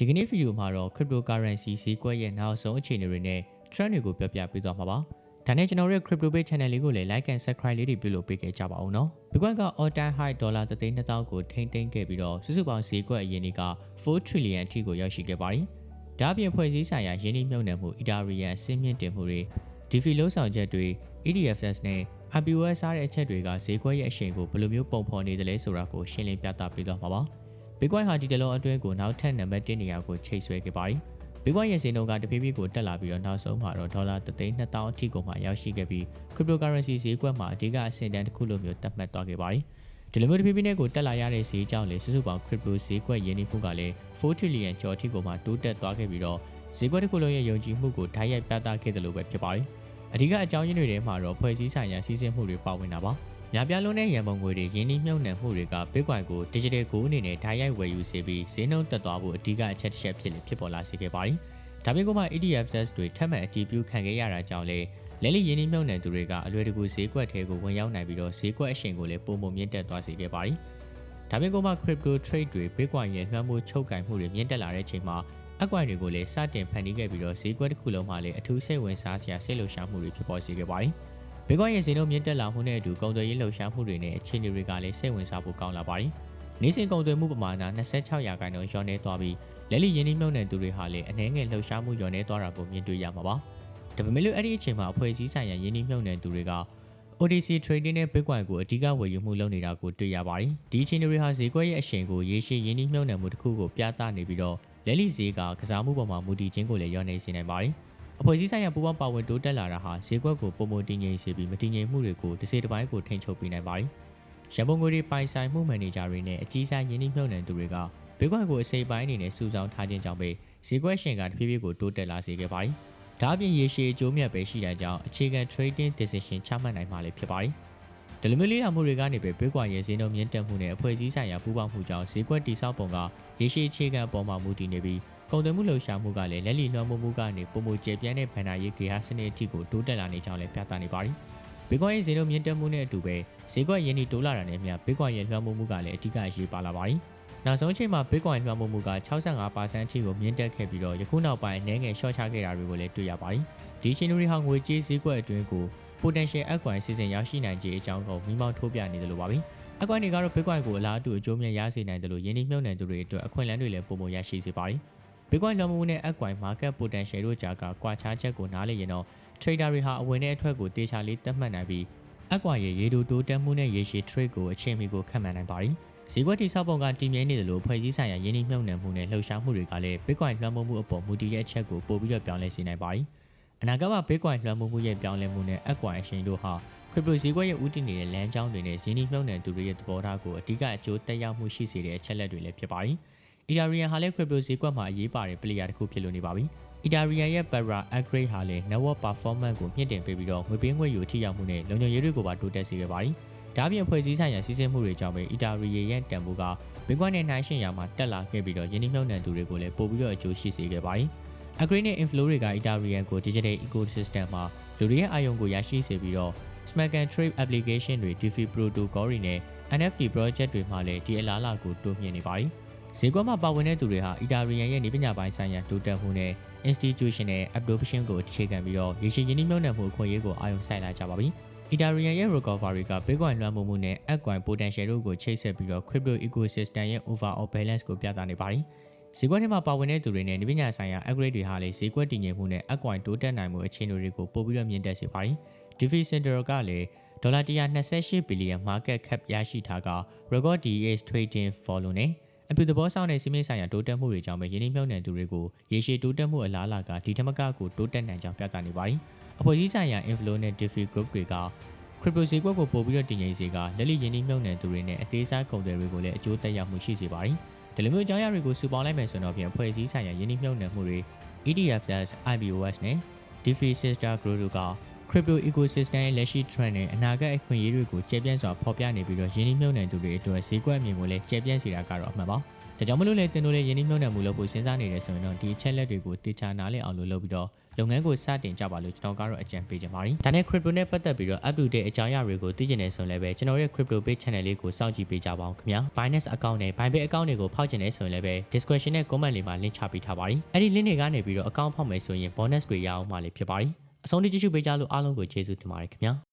ဒီကနေ့ဗီဒီယိုမှာတော့ cryptocurrency ဈေးကွက်ရဲ့နောက်ဆုံးအခြေအနေတွေနဲ့ trend တွေကိုပြောပြပေးသွားမှာပါ။ဒါနဲ့ကျွန်တော်တို့ရဲ့ crypto base channel လေးကိုလည်း like and subscribe လေးတွေပြုလုပ်ပေးခဲ့ကြပါဦးနော်။ Bitcoin က all time high $1,200,000 ကိုထိန်းသိမ်းခဲ့ပြီးတော့စုစုပေါင်းဈေးကွက်အရင်က4 trillion အထိကိုရောက်ရှိခဲ့ပါတယ်။ဒါ့အပြင်ဖွဲ့စည်းဆိုင်ရာယင်းနှိမ့်မြုပ်နှံမှု Ethereum အဆင့်မြင့်တင်မှုတွေ DeFi လုံးဆောင်ချက်တွေ ETFs နဲ့ IPOS စားတဲ့အချက်တွေကဈေးကွက်ရဲ့အရှိန်ကိုဘယ်လိုမျိုးပုံဖော်နေတယ်လဲဆိုတာကိုရှင်းလင်းပြသပေးသွားမှာပါ။ Bitcoin ဟာဒီတလုံးအတွင်းကိုနောက်ထပ်နံပါတ်1နေရာကိုချိတ်ဆွဲခဲ့ပါတယ်။ Bitcoin ရဲ့ဈေးနှုန်းကတဖြည်းဖြည်းကိုတက်လာပြီးတော့နောက်ဆုံးမှာတော့$1,200,000အထိကိုမှရောက်ရှိခဲ့ပြီး cryptocurrency ဈေးကွက်မှာအဓိကအဆင့်တန်းတစ်ခုလိုမျိုးသတ်မှတ်သွားခဲ့ပါတယ်။ဒီလိုမျိုးတဖြည်းဖြည်းနဲ့ကိုတက်လာရတဲ့ဈေးကြောင့်လေစုစုပေါင်း crypto ဈေးကွက်ရင်းနှီးမှုကလည်း4 trillion ကျော်အထိကိုမှတိုးတက်သွားခဲ့ပြီးတော့ဈေးကွက်တစ်ခုလုံးရဲ့ယုံကြည်မှုကိုဓာတ်ရိုက်ပြသခဲ့တယ်လို့ပဲဖြစ်ပါတယ်။အဓိကအကြောင်းရင်းတွေထဲမှာတော့ဖွဲ့စည်းဆိုင်ရာစီစဉ်မှုတွေပါဝင်တာပါ။များပြားလုံးတဲ့ရန်ပုံငွေတွေရင်းနှီးမြှုပ်နှံမှုတွေက Bitcoin ကို digital gold အနေနဲ့ဓာတ်ရိုက်ဝယ်ယူစေပြီးဈေးနှုန်းတက်သွားဖို့အဓိကအချက်တစ်ချက်ဖြစ်ပေါ်လာစေခဲ့ပါတယ်။ဒါပေမဲ့ ETFs တွေထပ်မံအတည်ပြုခံခဲ့ရတာကြောင့်လေလက်လိရင်းနှီးမြှုပ်နှံသူတွေကအလွယ်တကူဈေးကွက်ထဲကိုဝင်ရောက်နိုင်ပြီးတော့ဈေးကွက်အရှိန်ကိုလည်းပုံမှန်မြင့်တက်သွားစေခဲ့ပါတယ်။ဒါပေမဲ့ crypto trade တွေ Bitcoin ရဲ့လွှမ်းမိုးချုပ်ကိုင်မှုတွေမြင့်တက်လာတဲ့အချိန်မှာအကွိုင်တွေကိုလည်းစတင်ဖန်တီးခဲ့ပြီးတော့ဈေးကွက်တစ်ခုလုံးမှာလည်းအထူးစိတ်ဝင်စားစရာစိတ်လှုပ်ရှားမှုတွေဖြစ်ပေါ်စေခဲ့ပါတယ်။ Bitcoin ရဲ့ဈေးနှုန်းမြင့်တက်လာမှုနဲ့အတူကုန်သွယ်ရေးလှုပ်ရှားမှုတွေနဲ့အခြေအနေတွေကလည်းစိတ်ဝင်စားဖို့ကောင်းလာပါတယ်။နေ့စဉ်ကုန်သွယ်မှုပမာဏ26%လျော့နည်းသွားပြီးလက်လိရင်းနှီးမြှုပ်နှံသူတွေဟာလည်းအနည်းငယ်လှုပ်ရှားမှုလျော့နည်းသွားတာကိုမြင်တွေ့ရမှာပါ။ဒါပေမဲ့လို့အဲ့ဒီအချိန်မှာအဖွဲ့အစည်းဆိုင်ရာရင်းနှီးမြှုပ်နှံသူတွေက OTC trading နဲ့ Bitcoin ကိုအဓိကဝယ်ယူမှုလုပ်နေတာကိုတွေ့ရပါတယ်။ဒီအခြေအနေတွေဟာဈေးကွက်ရဲ့အရှိန်ကိုရေရှည်ရင်းနှီးမြှုပ်နှံမှုတစ်ခုကိုပြသနေပြီးတော့လက်လိဈေးကကစားမှုပေါ်မှာမူတည်ခြင်းကိုလည်းလျော့နေစေနိုင်ပါတယ်။အဖွဲ့အစည်းဆိုင်ရာပူးပေါင်းပါဝင်တိုးတက်လာတာဟာဈေးကွက်ကိုပုံမတည်ငြိမ်စေပြီးမတည်ငြိမ်မှုတွေကိုတစ်စိတ်တစ်ပိုင်းကိုထိန်းချုပ်ပေးနိုင်ပါတယ်။ရန်ပုံငွေတွေပိုင်ဆိုင်မှုမန်နေဂျာတွေနဲ့အကြီးစားရင်းနှီးမြှုပ်နှံသူတွေက Bitcoin ကိုအစိပ်ပိုင်းအနေနဲ့စုဆောင်းထားခြင်းကြောင့်ပဲဈေးကွက်ရှင်ကတဖြည်းဖြည်းကိုတိုးတက်လာစေခဲ့ပါတယ်။ဒါအပြင်ရေရှည်အကျိုးမြတ်ပဲရှိတဲ့ကြောင့်အခြေခံ trading decision ချမှတ်နိုင်မှာလည်းဖြစ်ပါတယ်။ဒီလိုမျိုးလေးလာမှုတွေကနေပဲ Bitcoin ရဲ့ဈေးနှုန်းမြင့်တက်မှုနဲ့အဖွဲ့အစည်းဆိုင်ရာပူးပေါင်းမှုကြောင့်ဈေးကွက်တိစောက်ပုံကရေရှည်အခြေခံအပေါ်မှာမူတည်နေပြီးကုန်သွယ်မှုလှုပ်ရှားမှုကလည်းလက်လီလွှမ်းမိုးမှုကနေပုံမှုကျေပြန့်တဲ့ဗန်နာရေးဂေဟာစနစ်အထိကိုတိုးတက်လာနေကြောင်းလည်းပြသနေပါတယ်။ Bitcoin ရဲ့ဈေးနှုန်းမြင့်တက်မှုနဲ့အတူပဲဈေးကွက်ရင်းနှီးတိုးလာတာနဲ့အမျှ Bitcoin ရဲ့လွှမ်းမိုးမှုကလည်းအဓိကအရေးပါလာပါတယ်။နောက်ဆုံးအချိန်မှာ Bitcoin လွှမ်းမိုးမှုက65%အထိကိုမြင့်တက်ခဲ့ပြီးတော့ယခုနောက်ပိုင်းအနေငယ်ရှော့ချခဲ့တာတွေကိုလည်းတွေ့ရပါတယ်။ဒီရှင်တွေဟာငွေကြေးဈေးကွက်အတွင်းကို potential altcoin စီစဉ်ရောက်ရှိနိုင်ခြင်းအကြောင်းကိုမိမောင်းထိုးပြနေတယ်လို့ပါပဲ။ altcoin တွေကတော့ Bitcoin ကိုအလားတူအကျိုးမြတ်ရစေနိုင်တယ်လို့ယင်းနှိမ့်မြှုပ်နှံသူတွေအတွက်အခွင့်အလမ်းတွေလည်းပုံမရရှိစေပါတယ်။ Bitcoin လွှမ်းမိုးမှုနဲ့ altcoin market potential တို့ကြားကကွာခြားချက်ကိုနားလည်ရင်တော့ trader တွေဟာအဝင်နဲ့အထွက်ကိုတေချာလေးသတ်မှတ်နိုင်ပြီး altcoin ရဲ့ရေတိုးတက်မှုနဲ့ရေရှည် trade ကိုအချိန်မီကိုခန့်မှန်းနိုင်ပါတယ်။ဈေးကွက်တိစောက်ပုံကတည်မြဲနေတယ်လို့ဖွဲ့စည်းဆိုင်ရာယင်းနှိမ့်မြှုပ်နှံမှုနဲ့လှုပ်ရှားမှုတွေကလည်း Bitcoin လွှမ်းမိုးမှုအပေါ်မူတည်တဲ့အချက်ကိုပို့ပြီးတော့ပြောင်းလဲစေနိုင်ပါတယ်။အနာဂတ်မှာ Bitcoin လွှမ်းမိုးမှုရဲ့ပြောင်းလဲမှုနဲ့ altcoin အရှင်တို့ဟာcrypto ဈေးကွက်ရဲ့ဥတည်နေတဲ့လမ်းကြောင်းတွေနဲ့ယင်းနှိမ့်မြှုပ်နှံသူတွေရဲ့သဘောထားကိုအဓိကအကျိုးသက်ရောက်မှုရှိစေတဲ့အချက်လက်တွေလည်းဖြစ်ပါတယ်။ Ethereum ဟာလည်း crypto ဈေးကွက်မှာအရေးပါတဲ့ player တစ်ခုဖြစ်လို့နေပါပြီ။ Ethereum ရဲ့ Para upgrade ဟာလည်း network performance ကိုမြင့်တင်ပေးပြီးတော့ငွေပေးငွေယူအထိရောက်မှုနဲ့လုံခြုံရေးတွေကိုပါတိုးတက်စေခဲ့ပါတယ်။ဒါ့အပြင်ဖွဲ့စည်းဆိုင်ရာစီစဉ်မှုတွေကြောင့်ပဲ Ethereum ရဲ့တန်ဖိုးက Bitcoin နဲ့နှိုင်းယှဉ်ရာမှာတက်လာခဲ့ပြီးတော့ယင်းနှိမ့်မြှုပ်နှံသူတွေကိုလည်းပို့ပြီးတော့အကျိုးရှိစေခဲ့ပါတယ်။ upgrade နဲ့ inflow တွေက Ethereum ကို digital ecosystem မှာလူတွေရဲ့အာရုံကိုရရှိစေပြီးတော့ smart contract application တွေ DeFi protocol တွေနဲ့ NFT project တွေမှာလည်းဒီအလားအလာကိုတိုးမြင့်နေပါတယ်။ဈေးကွက်မှာပါဝင်တဲ့သူတွေဟာ Ethereum ရဲ့နည်းပညာပိုင်းဆိုင်ရာတိုးတက်မှုနဲ့ institutional adoption ကိုအခြေခံပြီးတော့ရေရှည်ရင်းနှီးမြှုပ်နှံမှုအခွင့်အရေးကိုအာရုံစိုက်လာကြပါပြီ။ Ethereum ရဲ့ recovery က Bitcoin လွှမ်းမိုးမှုနဲ့ altcoin potential တို့ကိုချိတ်ဆက်ပြီးတော့ crypto ecosystem ရဲ့ overall balance ကိုပြသနေပါတယ်။ဈေးကွက်ထဲမှာပါဝင်တဲ့သူတွေနဲ့နည်းပညာဆိုင်ရာ upgrade တွေဟာလည်းဈေးကွက်တည်ငြိမ်မှုနဲ့ altcoin တိုးတက်နိုင်မှုအခြေအနေတွေကိုပို့ပြီးတော့မြင့်တက်စေပါတယ်။ DeFi Center ကလည်း$128 billion market cap ရရှိထားက record DEX trading volume နဲ့အပြုသဘောဆောင်တဲ့စီးပွားရေးဆိုင်ရာတိုးတက်မှုတွေကြောင့်ပဲယင်းနှိမ့်မြှုပ်နှံသူတွေကိုရေရှည်တိုးတက်မှုအလားအလာကဒီထက်မကကိုတိုးတက်နိုင်ကြောင်းပြသနေပါတယ်။အဖွဲ့အစည်းဆိုင်ရာ inflow နဲ့ DeFi group တွေက crypto ဈေးကွက်ကိုပို့ပြီးတော့တည်ငြိမ်စေကလက်လိရင်းနှီးမြှုပ်နှံသူတွေနဲ့အသေးစားကုန်သည်တွေကိုလည်းအကျိုးသက်ရောက်မှုရှိစေပါတယ်။ဒီလိုမျိုးအကြောင်းအရာတွေကိုစုပေါင်းလိုက်မယ်ဆိုတော့ပြန်အဖွဲ့အစည်းဆိုင်ရာယင်းနှီးမြှုပ်နှံမှုတွေ ETFs, IPOS နဲ့ DeFi Sister Group တို့ကcrypto ecosystem ရဲ့လက်ရှိ trend နဲ့အနာဂတ်အခွင့်အရေးတွေကိုကျယ်ပြန့်စွာဖော်ပြနေပြီးတော့ယင်းနှိမ့်မြှုပ်နှံသူတွေအတွက်ဈေးကွက်အမြင်ကိုလည်းကျယ်ပြန့်စေတာကတော့အမှန်ပါ။ ဒါကြောင့်မလို့လေတင်တို့လေယင်းနှိမ့်မြုံနယ်မှုလို့ပိုစဉ်းစားနေတယ်ဆိုရင်တော့ဒီအချက်လက်တွေကိုတေချာနားလည်အောင်လုပ်ပြီးတော့လုပ်ငန်းကိုစတင်ကြပါလို့ကျွန်တော်ကတော့အကြံပေးချင်ပါတယ်ဒါနဲ့ crypto နဲ့ပတ်သက်ပြီးတော့ up to date အကြောင်းအရာတွေကိုသိချင်တယ်ဆိုရင်လည်းပဲကျွန်တော်ရဲ့ crypto page channel လေးကိုစောင့်ကြည့်ပေးကြပါအောင်ခင်ဗျာ Binance account နဲ့ Bybit account တွေကိုဖောက်ချင်တယ်ဆိုရင်လည်းပဲ description နဲ့ comment လေးမှာ link ချပေးထားပါတယ်အဲ့ဒီ link တွေကနေပြီးတော့ account ဖောက်မယ်ဆိုရင် bonus တွေရအောင်မှာလေးဖြစ်ပါတယ်အဆုံးထိကြည့်ရှုပေးကြလို့အားလုံးကိုကျေးဇူးတင်ပါတယ်ခင်ဗျာ